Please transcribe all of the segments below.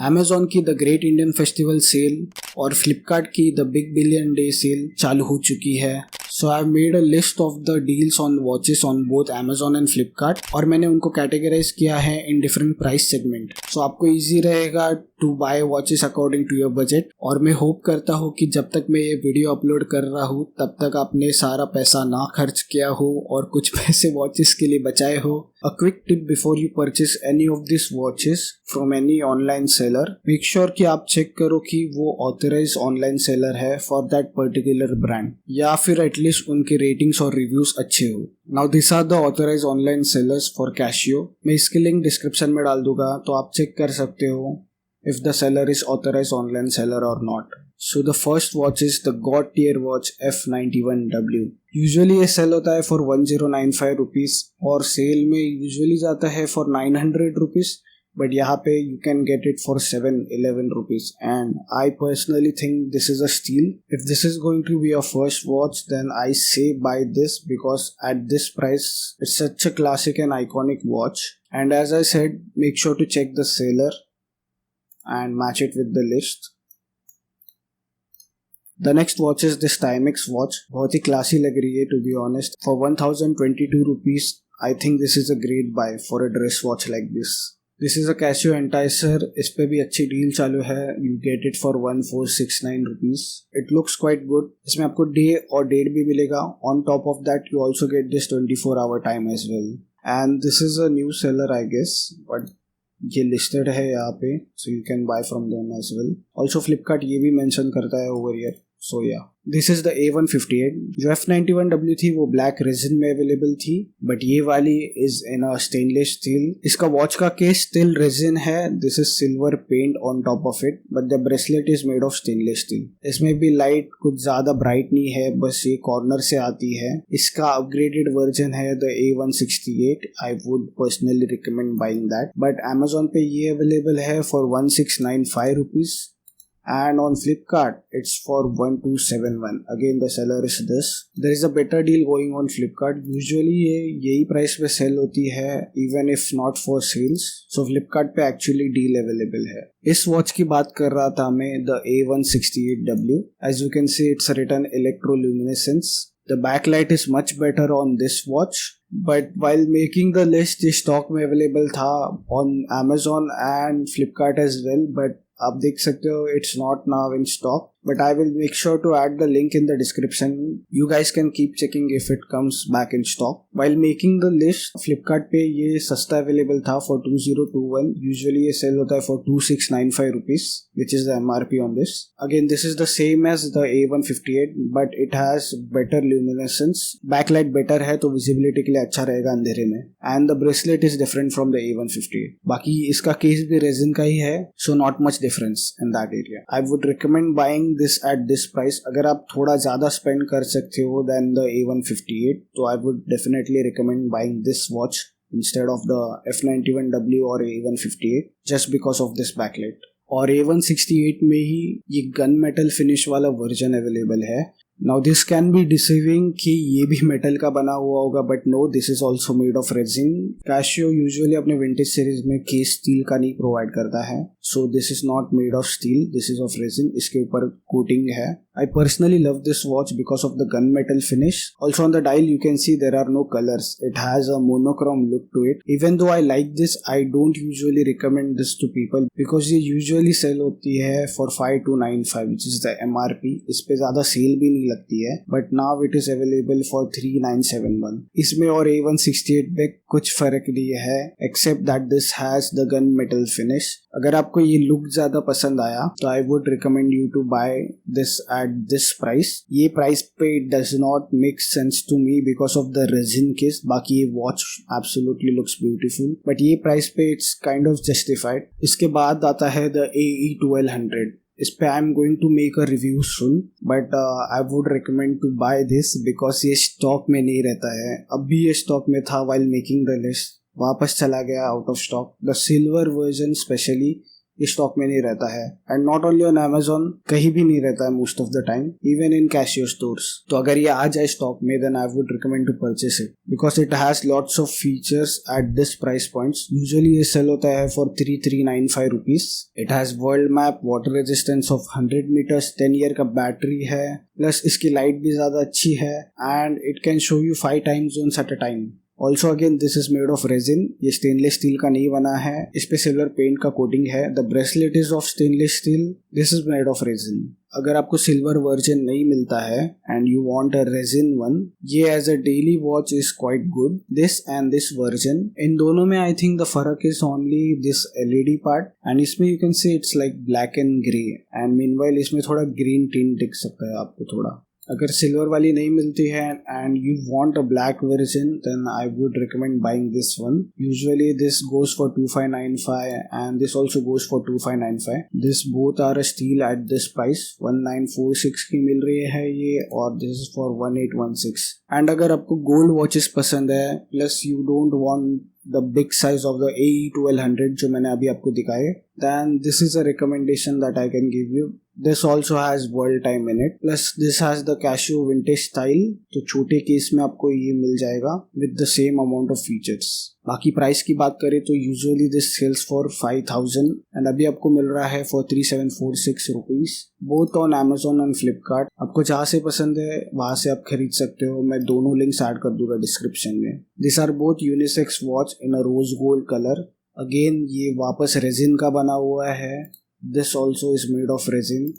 Amazon की the great Indian festival sale और Flipkart की the big billion day sale चालू हो चुकी है। So I made a list of the deals on watches on both Amazon and Flipkart और मैंने उनको कैटेगराइज किया है in different price segment. So आपको इजी रहेगा to buy watches according to your budget. और मैं होप करता हूँ कि जब तक मैं ये वीडियो अपलोड कर रहा हूँ तब तक आपने सारा पैसा ना खर्च किया हो और कुछ पैसे वॉचेस के लिए बचाए हो। A quick tip before you purchase any of these watches from any online seller, make sure कि आप चेक करो कि वो authorized online seller है for that particular brand या फिर एटलीस्ट उनके रेटिंग्स और रिव्यूज अच्छे हो। Now these are the authorized online sellers for Casio। मैं इसकी लिंक डिस्क्रिप्शन में डाल दूंगा तो आप चेक कर सकते हो if the seller is authorized online seller or not। So the first watch is the God tier watch F91W। Usually ये सेल होता है फॉर 1095 रुपीज और सेल में यूजुअली जाता है फॉर 900 रुपीज, बट यहाँ पे you can get it for 711 rupees and I personally think this is a steal. If this is going to be your first watch then I say buy this because at this price it's such a classic and iconic watch. And as I said, make sure to check the seller and match it with the list। The next watch is this Timex watch। बहुत ही classy लग रही है to be honest। For 1022 rupees, I think this is a great buy for a dress watch like this। This is a Casio Enticer। इस पे भी अच्छी deal चालू है। You get it for 1469 rupees। It looks quite good। इसमें आपको day और date भी मिलेगा। On top of that, you also get this 24-hour time as well। And this is a new seller I guess, but ये listed है यहाँ पे, so you can buy from them as well. Also Flipkart ये भी mention करता है over here. सो या this is the A158। जो F91W थी वो ब्लैक रेजिन में अवेलेबल थी, बट ये वाली is in a stainless steel. इसका वॉच का केस स्टिल रेजिन है। This is silver paint on top of it, but the bracelet is made of stainless steel. इसमें भी लाइट कुछ ज्यादा ब्राइट नहीं है, बस ये कॉर्नर से आती है। इसका अपग्रेडेड वर्जन है the A168। I would personally recommend buying that, but Amazon पे ये अवेलेबल है for 1695 rupees and on Flipkart it's for 1271। again the seller is this। there is a better deal going on Flipkart। usually ये यही price पे cell होती है even if not for sales। so Flipkart पे actually deal available है। इस watch की बात कर रहा था मैं, the A168W। as you can see it's written electroluminescence। the backlight is much better on this watch, but while making the list ये स्टॉक में अवेलेबल था on Amazon and Flipkart as well, but आप देख सकते हो it's not now in stock, but I will make sure to add the link in the description. You guys can keep checking if it comes back in stock. While making the list Flipkart पे ये सस्ता available था for 2021। Usually ये cell होता है for 2695 rupees which is the MRP on this. Again this is the same as the A158, but it has better luminescence. Backlight better है तो visibility के लिए अच्छा रहेगा अंधेरे में। And the bracelet is different from the A158। बाकी इसका केस भी रेजिन का ही है, so not much difference in that area। I would recommend buying this at this price। अगर आप थोड़ा ज्यादा spend कर सकते हो than the A158, तो I would definitely recommend buying this watch instead of the F91W or A158 just because of this backlight। और A168 में ही ये गन मेटल फिनिश वाला वर्जन अवेलेबल है। Now this can be deceiving कि ये भी मेटल का बना हुआ होगा, but no, this is also made of resin. Casio usually अपने विंटेज सीरीज में केस स्टील का नहीं प्रोवाइड करता है, so this is not made of steel, this is of resin. इसके ऊपर कोटिंग है। I personally love this watch because of the gun metal finish. Also on the dial you can see there are no colours. It has a monochrome look to it. Even though I like this, I don't usually recommend this to people because ये usually sale होती है for 5295 which is the MRP। इस पे ज्यादा sale भी नहीं लगती है, but now it is available for 3971। इसमें और A168 में कुछ फर्क नहीं है except that this has the gun metal finish. अगर आपको ये लुक ज्यादा पसंद आया तो I would recommend you to buy this at this price. ये प्राइस पे it does not make sense to me because of the resin case. बाकी ये watch absolutely looks beautiful, but ये प्राइस पे इट्स काइंड ऑफ जस्टिफाइड। इसके बाद आता है द AE1200। इस पे I am going to make a review soon, but I would recommend to buy this because ये स्टॉक में नहीं रहता है। अब भी ये स्टॉक में था व्हाइल मेकिंग द लिस्ट, वापस चला गया out of stock. The silver version specially ये स्टॉक में नहीं रहता है, and not only on Amazon, कहीं भी नहीं रहता है most of the time, even in Casio stores. तो अगर ये आ जाए स्टॉक में then I would recommend to purchase it because it has lots of features at this price points. Usually ये सेल होता है for 3395 rupees. It has world map, water resistance of 100 metres, 10 year का battery है, plus इसकी light भी ज्यादा अच्छी है, and it can show you 5 time zones at a time. Also again this is made of resin, ये stainless steel का नहीं बना है, इस पे सिल्वर पेंट का कोटिंग है। The bracelet is of stainless steel, this is made of resin. अगर आपको सिल्वर वर्जन नहीं मिलता है and you want a resin one, ये as a daily watch is quite good. This and this version, इन दोनों में आई थिंक द फर्क is only this LED part, and इसमें you can see it's like black and grey, and meanwhile इसमें थोड़ा green tint दिख सकता है आपको थोड़ा। अगर सिल्वर वाली नहीं मिलती है and you want a black version then I would recommend buying this one. Usually this goes for 2595 and this also goes for 2595। This both are steal at this price. 1946 की मिल रही है ये, और दिस इज फॉर 1816। एंड अगर आपको gold watches पसंद है plus you don't want the big size of the AE1200 जो मैंने अभी आपको दिखाए, then this is a recommendation that I can give you. This also has world time in it, plus this has the Casio vintage style, तो छोटे case में आपको ये मिल जाएगा with the same amount of features। बाकी price की बात करें तो usually this sells for 5000 and अभी आपको मिल रहा है for 3746 rupees, both on Amazon and Flipkart. आपको जहाँ से पसंद है वहां से आप खरीद सकते हो, मैं दोनों लिंक्स ऐड कर दूंगा डिस्क्रिप्शन में। This are both unisex watch in a rose gold colour. Again ये वापस रेजिन का बना हुआ है, this also is made of resin.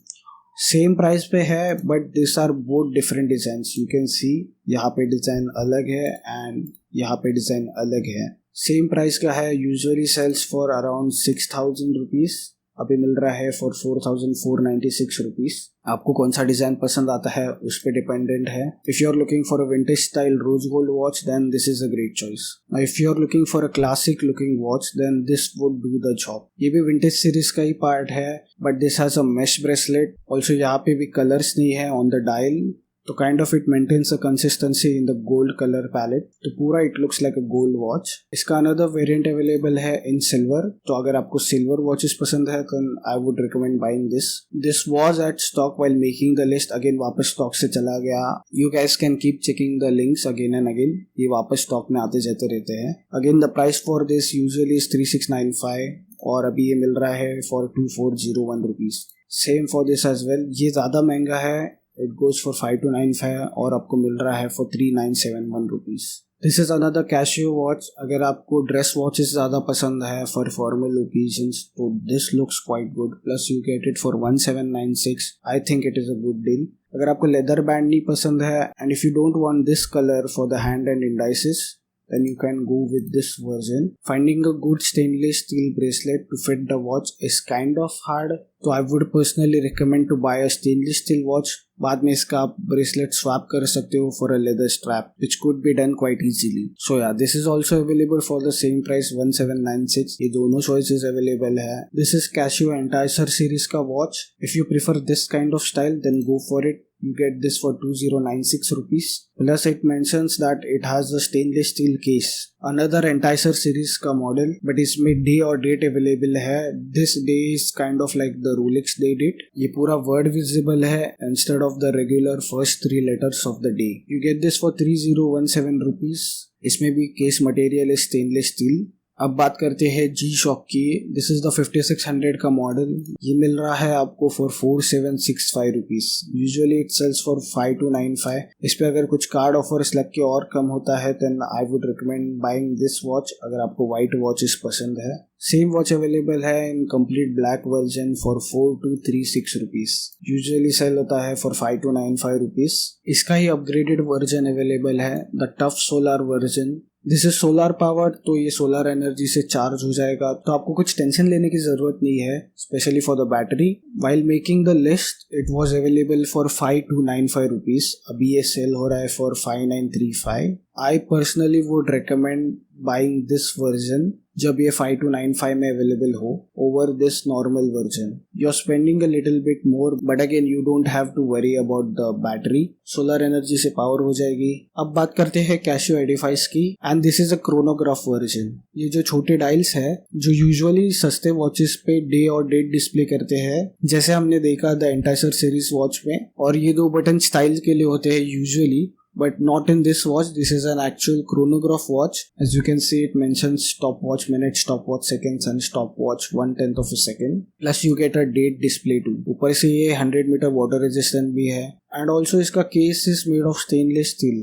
Same price पे है but this are both different design. You can see यहाँ पे डिजाइन अलग है एंड यहाँ पे डिजाइन अलग है। सेम प्राइस का है, usually sells for around 6000 rupees, अभी मिल रहा है फॉर 4496 रुपीज। आपको कौन सा डिजाइन पसंद आता है उस पर डिपेंडेंट है। If you are looking for a vintage style rose gold watch then this is a great choice. If you are looking for a classic looking watch then this would do the job. ये भी vintage series का ही part है but this has a mesh bracelet. Also यहाँ पे भी colours नहीं है ऑन द डायल, तो kind of it maintains a consistency in the gold colour palette, तो पूरा it looks like a gold watch. इसका अनदर वेरिएंट अवेलेबल है इन सिल्वर, तो अगर आपको सिल्वर वॉचेस पसंद है तो I would recommend buying this. This was at stock while making the list, again वापस स्टॉक से चला गया। You guys can keep checking the links again and again, ये वापस स्टॉक में आते जाते रहते हैं। Again the price for this usually is 3695 और अभी ये मिल रहा है for 2401 rupees. Same for this as well, ये ज्यादा महंगा है, इट गोज फॉर 5295 और आपको मिल रहा है for 3971 rupees. This is another cashew watch. अगर आपको ड्रेस वॉचेस ज्यादा पसंद है फॉर फॉर्मल ओकेजन्स तो this looks quite good, plus you get it for 1796। I think it is a good deal. अगर आपको लेदर बैंड नहीं पसंद है and if you don't want this colour for the hand and indices then you can go with this version. Finding a good stainless steel bracelet to fit the watch is kind of hard, so I would personally recommend to buy a stainless steel watch. बाद में इसका आप bracelet swap कर सकते हो for a leather strap, which could be done quite easily. So yeah, this is also available for the same price 1796. ये दोनों choices available है। This is Casio Enticer series का watch. If you prefer this kind of style, then go for it. You get this for 2096 rupees. Plus it mentions that it has a stainless steel case. Another Enticer series का model, but इसमें day और date available है। This day is kind of like the Rolex day date. ये पूरा word visible है instead of the regular first 3 letters of the day. You get this for 3017 rupees. इसमें भी case material is stainless steel. अब बात करते हैं G Shock की। दिस इज द 5600 का मॉडल, ये मिल रहा है आपको for 4765 rupees. Usually it sells for 5295। इस पे अगर कुछ कार्ड ऑफर्स लग के और कम होता है then I would recommend buying this watch अगर आपको व्हाइट वॉचेस पसंद है। सेम वॉच अवेलेबल है in complete black version for 4236 rupees. Usually sale होता है फॉर 5295 रुपीज। इसका ही अपग्रेडेड वर्जन अवेलेबल है, the tough solar version. This is solar power, तो ये सोलर एनर्जी से चार्ज हो जाएगा, तो आपको कुछ टेंशन लेने की जरूरत नहीं है, specially for the battery. While making the list it was available for 5295 rupees, अभी ये सेल हो रहा है for 5935। I personally would recommend buying this version. जब ये 5295 में अवेलेबल हो over this normal version. You are spending a little bit more but again you don't have to worry about the battery, solar energy से power हो जाएगी। अब बात करते हैं कैसियो एडिफाइस की and this is a chronograph version. ये जो छोटे डायल्स है जो यूजुअली सस्ते वॉचेस पे डे और डेट डिस्प्ले करते हैं, जैसे हमने देखा द एंटाइसर सीरीज वॉच में, और ये 2 बटन स्टाइल के लिए होते हैं usually, but not in this watch. This is an actual chronograph watch. As you can see, it mentions stopwatch minutes, stopwatch seconds and stopwatch 1/10 of a second. Plus you get a date display too. ऊपर से ये 100 metre water resistant भी है and also इसका case is made of stainless steel.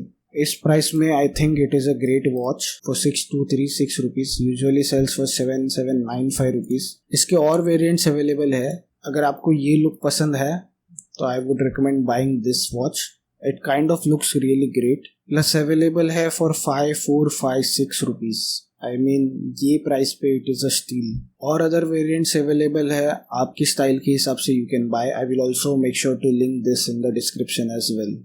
इस price में I think it is a great watch for 6236 rupees, usually sells for 7795 rupees. इसके और वेरिएंट्स अवेलेबल है। अगर आपको ये लुक पसंद है तो I would recommend buying this watch. It kind of looks really great. Plus available है for 5456 rupees. I mean ये प्राइस पे it is a steal. और अदर वेरिएंट्स अवेलेबल है आपकी स्टाइल के हिसाब से you can buy. I will also make sure to link this in the description as well.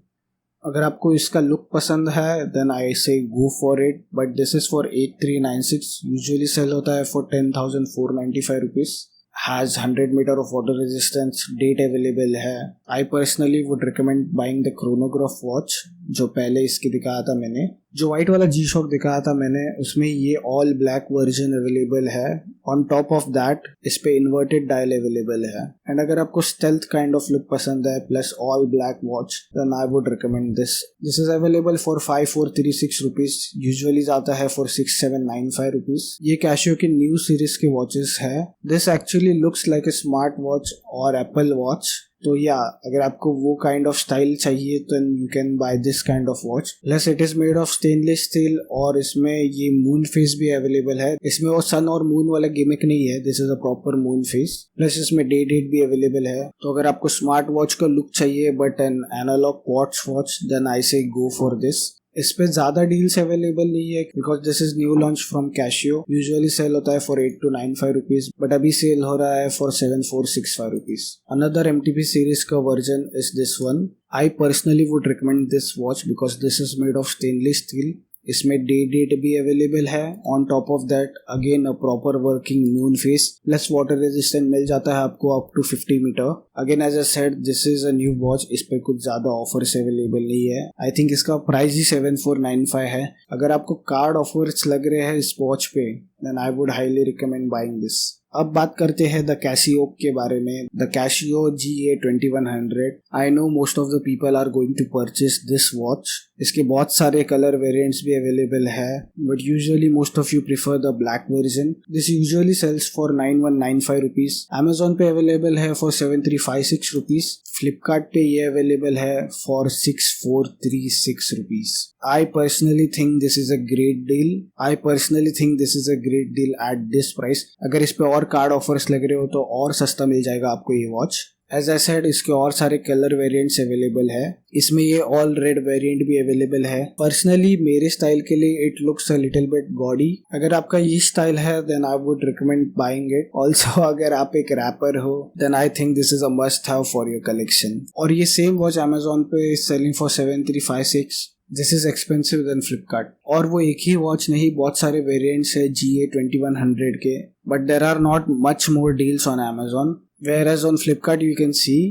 अगर आपको इसका लुक पसंद है then I say go for it. But this is for 8396. Usually sell होता है for 10,495 rupees. Has 100 meter of water resistance, date available है। I personally would recommend buying the chronograph watch जो पहले इसकी दिखाया था मैंने, जो व्हाइट वाला G-Shock दिखाया था मैंने, उसमें ये ऑल ब्लैक वर्जन अवेलेबल है। ऑन टॉप ऑफ दैट इस पे इन्वर्टेड डायल अवेलेबल है। एंड अगर आपको स्टेल्थ काइंड ऑफ लुक पसंद है plus all black watch then I would recommend this. This is available for 5436 rupees, usually जाता है फॉर 6795 रुपीज। ये कैशियो की न्यू सीरीज के वॉचेस है। This actually looks like a smart watch और Apple watch. तो या अगर आपको वो काइंड ऑफ स्टाइल चाहिए तो you can by this kind of watch. Plus it is made of stainless steel और इसमें ये मून फेस भी अवेलेबल है। इसमें वो सन और मून वाला गिमिक नहीं है, this is a proper moon face. Plus इसमें डे डेट भी अवेलेबल है। तो अगर आपको स्मार्ट वॉच का लुक चाहिए but an analogue quartz watch then I say go for this. इस पे ज्यादा डील्स अवेलेबल नहीं है because this is new launch from Casio. Usually sale होता है फॉर 8295 रुपीज बट अभी सेल हो रहा है for 7465 rupees. Another MTP series का version is this one. I personally would recommend this watch because this is made of stainless steel. इसमें day date भी available है। On top of that again a proper working moon face plus water resistant मिल जाता है आपको up to 50 metre. Again as I said this is a new watch, इस पे कुछ ज्यादा ऑफर्स अवेलेबल नहीं है। आई थिंक इसका प्राइस ही 7495 है। अगर आपको कार्ड ऑफर्स लग रहे हैं इस वॉच पे then I would highly recommend buying this. अब बात करते हैं द कैसियो के बारे में। The Casio GA2100। I know most of the people are going to purchase this watch. इसके बहुत सारे कलर वेरिएंट्स भी अवेलेबल है but usually most of you prefer the black version. This usually sells for 9195 rupees. Amazon पे available है for 7356 rupees. Flipkart पे ये available है for 6436 rupees. I personally think this is a great deal. I personally think this is a great deal at this price. अगर इस पे और card offers लग रहे हो तो और सस्ता मिल जाएगा आपको ये वॉच। एज आई सेड इसके और सारे कलर वेरिएंट्स अवेलेबल है। इसमें ये ऑल रेड वेरिएंट भी अवेलेबल है। पर्सनली मेरे स्टाइल के लिए it looks a little bit gaudy. अगर आपका ये स्टाइल है then I would recommend buying it. Also अगर आप एक रैपर हो then I think this is a must have for your collection. और ये सेम वॉच अमेजोन पे selling for 7356। This is expensive than Flipkart. और वो एक ही वॉच नहीं, बहुत सारे वेरिएंट्स है GA2100 के but there are not much more deals on Amazon. Whereas on Flipkart you can see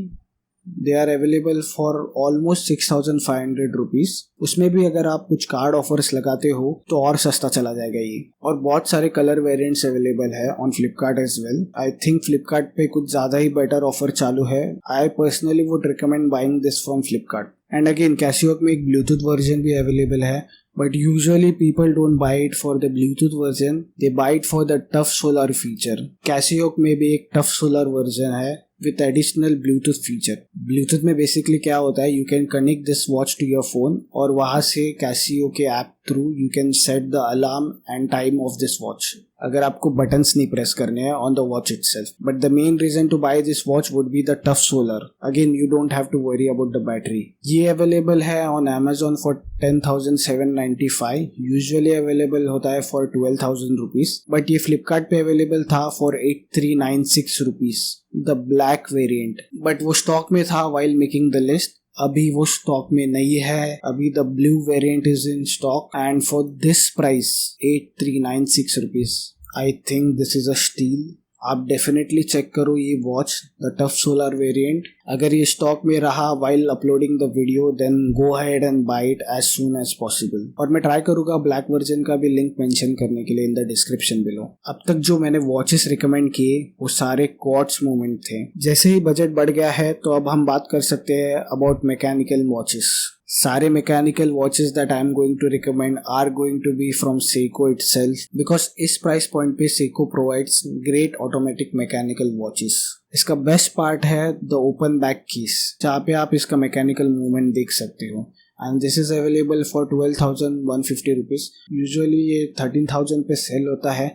they are available for almost 6500 rupees. उसमें भी अगर आप कुछ कार्ड ऑफर्स लगाते हो तो और सस्ता चला जाएगा ये। और बहुत सारे कलर वेरिएंट्स अवेलेबल है on Flipkart as well. I think Flipkart पे कुछ ज्यादा ही बेटर ऑफर चालू है। I personally would recommend buying this from Flipkart. And again Casio में एक ब्लूटूथ वर्जन भी अवेलेबल है but usually people don't buy it for the Bluetooth version, they buy it for the tough solar feature. Casio में भी एक tough solar version है with additional Bluetooth feature. Bluetooth में basically क्या होता है, you can connect this watch to your phone और वहाँ से Casio के app through you can set the alarm and time of this watch. अगर आपको बटन्स नहीं प्रेस करने हैं on the watch itself. But the main reason to buy this watch would be the tough solar. Again, you don't have to worry about the battery. ये available है on Amazon for 10,795. Usually available होता है for 12,000 rupees. But ये Flipkart पे available था for 8396 rupees. The black variant. But वो stock में था while making the list. अभी वो स्टॉक में नहीं है। अभी the blue variant is in stock and for this price 8396 rupees I think this is a steal. आप डेफिनेटली चेक करो ये watch, the tough solar variant. अगर ये स्टॉक में रहा while uploading the video then go ahead and buy it as soon as possible. और मैं try करूंगा ब्लैक वर्जन का भी लिंक मेंशन करने के लिए इन द डिस्क्रिप्शन बिलो। अब तक जो मैंने वॉचेस रिकमेंड किए वो सारे क्वार्ट्ज मूवमेंट थे। जैसे ही बजट बढ़ गया है तो अब हम बात कर सकते हैं अबाउट मैकेनिकल वॉचेस। सारे mechanical watches that I am going to recommend are going to be from Seiko itself, because इस प्राइस पॉइंट पे Seiko provides great automatic mechanical watches. इसका बेस्ट पार्ट है द ओपन बैक कीज, जहाँ पे आप इसका mechanical movement देख सकते हो। And this is available for 12,150 rupees. Usually ये 13,000 पे सेल होता है।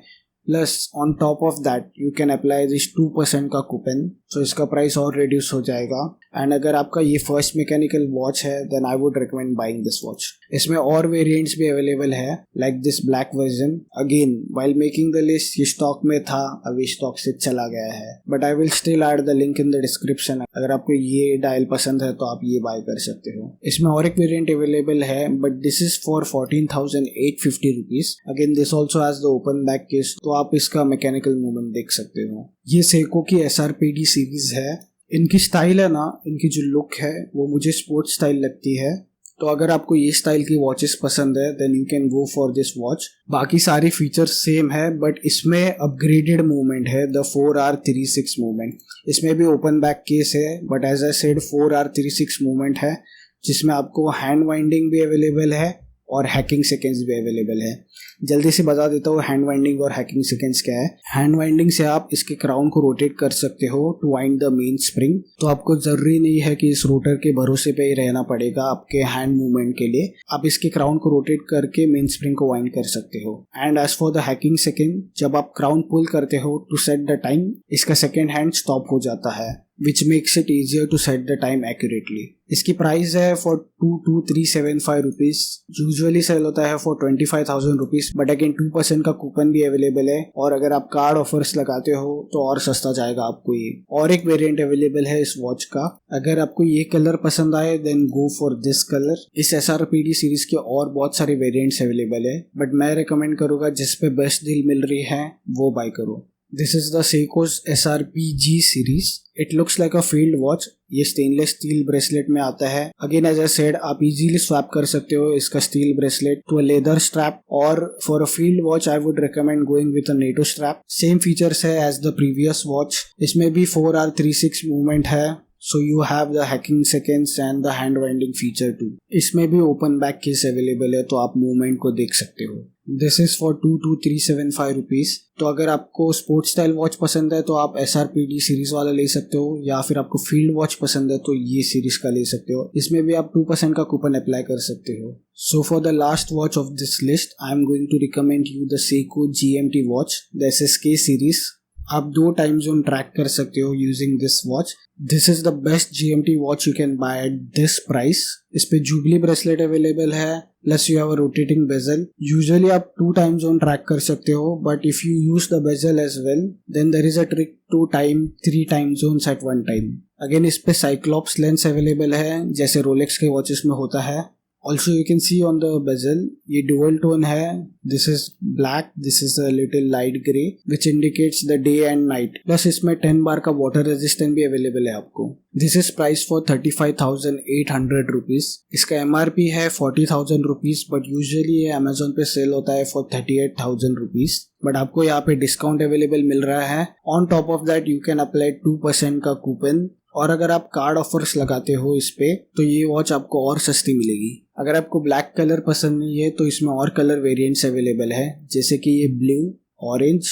Plus on top of that you can apply this 2% का कूपन, सो इसका प्राइस और रिड्यूस हो जाएगा। एंड अगर आपका ये फर्स्ट मैकेनिकल वॉच है then I would recommend buying this watch. इसमें और वेरिएंट्स भी अवेलेबल है like this black version. Again while making the list ये स्टॉक में था, अभी स्टॉक से चला गया है, but I will still add the link in the description. अगर आपको ये डायल पसंद है तो आप ये बाय कर सकते हो। इसमें और एक वेरिएंट अवेलेबल है but this is for 14,850 rupees. Again this also has the open back case, तो आप इसका मैकेनिकल मूवमेंट देख सकते हो। ये सेको की SRPD सीरीज है। इनकी स्टाइल है ना, इनकी जो लुक है वो मुझे स्पोर्ट्स स्टाइल लगती है। तो अगर आपको ये स्टाइल की वॉचेस पसंद है then you can go for this watch. बाकी सारी फीचर्स सेम है बट इसमें अपग्रेडेड मूवमेंट है, द 4R36 मूवमेंट। इसमें भी ओपन बैक केस है but as I said 4R36 movement है, जिसमें आपको हैंड वाइंडिंग भी अवेलेबल है और हैकिंग सेकेंड्स भी अवेलेबल है। जल्दी से बता देता हूँ हैंड वाइंडिंग और हैकिंग सेकेंड्स क्या है। हैंड वाइंडिंग से आप इसके क्राउन को रोटेट कर सकते हो to wind the main spring. तो आपको जरूरी नहीं है कि इस रोटर के भरोसे पे ही रहना पड़ेगा आपके हैंड मूवमेंट के लिए। आप इसके क्राउन को रोटेट करके मेन स्प्रिंग को वाइंड कर सकते हो। And as for the hacking second, जब आप क्राउन पुल करते हो टू सेट द टाइम, इसका सेकेंड हैंड स्टॉप हो जाता है which makes it easier to set the time accurately. इसकी प्राइस है for 22,375 रुपीज। यूजुअली सेल होता है for 25,000 रुपीज, बट अगेन 2% का कूपन भी अवेलेबल है और अगर आप कार्ड ऑफर्स लगाते हो तो और सस्ता जाएगा आपको ये। और एक वेरिएंट अवेलेबल है इस वॉच का। अगर आपको ये कलर पसंद आए then go for this colour. इस SRPD सीरीज के और बहुत सारे वेरिएंट्स अवेलेबल है बट मैं रिकमेंड करूंगा जिस पे बेस्ट डील मिल रही है वो बाय करो। This is the Seiko's SRPG series. It looks like a field watch. ये स्टेनलेस स्टील ब्रेसलेट में आता है। अगेन एज आई सेड आप इजीली स्वैप कर सकते हो इसका steel bracelet to a leather strap, और for a field watch I would recommend going with a NATO strap. Same features है एज द प्रीवियस वॉच। इसमें भी 4R36 मूवमेंट है, so you have the hacking seconds and the hand winding feature too. इसमें भी open back case available है तो आप movement को देख सकते हो। This is for 22,375 rupees. तो अगर आपको स्पोर्ट्स स्टाइल वॉच पसंद है तो आप SRPD सीरीज वाला ले सकते हो, या फिर आपको फील्ड वॉच पसंद है तो ये सीरीज का ले सकते हो। इसमें भी आप 2% का कूपन अप्लाई कर सकते हो। So for the last watch of this list, I am going to recommend you the Seiko GMT watch, the SSK series। आप 2 टाइम जोन ट्रैक कर सकते हो using this watch. This is the best GMT watch you can buy at this price. इस पे jubilee bracelet available है, plus you have a rotating bezel. Usually आप 2 time zone track कर सकते हो but if you use the bezel as well then there is a trick to time 3 time zones at 1 time. Again इस पे cyclops lens available है जैसे Rolex के watches में होता है। Also you can see on the bezel ये dual tone है, this is black, this is a little light grey which indicates the day and night। plus इसमें 10 बार का water resistant भी अवेलेबल है आपको। This is priced for 35,800 rupees. इसका MRP है 40,000 rupees but usually ये Amazon पे सेल होता है for 38,000 रुपीज, बट आपको यहाँ पे डिस्काउंट अवेलेबल मिल रहा है। On top of that you can apply 2% का कूपन, और अगर आप कार्ड ऑफर्स लगाते हो इस पे तो ये वॉच आपको और सस्ती मिलेगी। अगर आपको ब्लैक कलर पसंद नहीं है तो इसमें और कलर वेरिएंट्स अवेलेबल है जैसे कि ये ब्लू, ऑरेंज,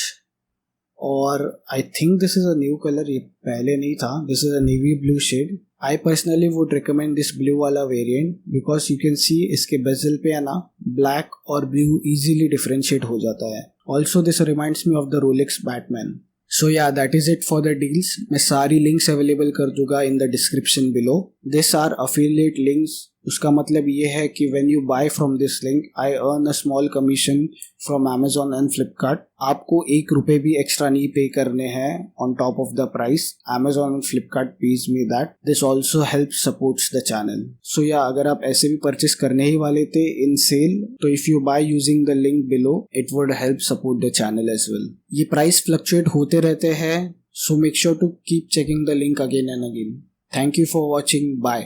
और I think this is a new colour, ये पहले नहीं था। This is a navy blue shade. I personally would recommend this blue वाला variant because you can see इसके बेजल पे है ना ब्लैक और ब्लू इजीली डिफरेंशिएट हो जाता है। Also this reminds me of the Rolex Batman. So yeah that is it for the deals. मैं सारी लिंक्स अवेलेबल कर दूंगा in the description below. This are affiliate links उसका मतलब ये है कि when you buy from this link, I earn a small commission from Amazon and Flipkart. आपको 1 रुपए भी एक्स्ट्रा नहीं पे करने हैं on top of the price. Amazon and Flipkart pays me that. This also helps supports the channel. So yeah, अगर आप ऐसे भी परचेस करने ही वाले थे in sale, तो if you buy using the link below, it would help support the channel as well. ये price fluctuate होते रहते हैं, so make sure to keep checking the link again and again. Thank you for watching. Bye.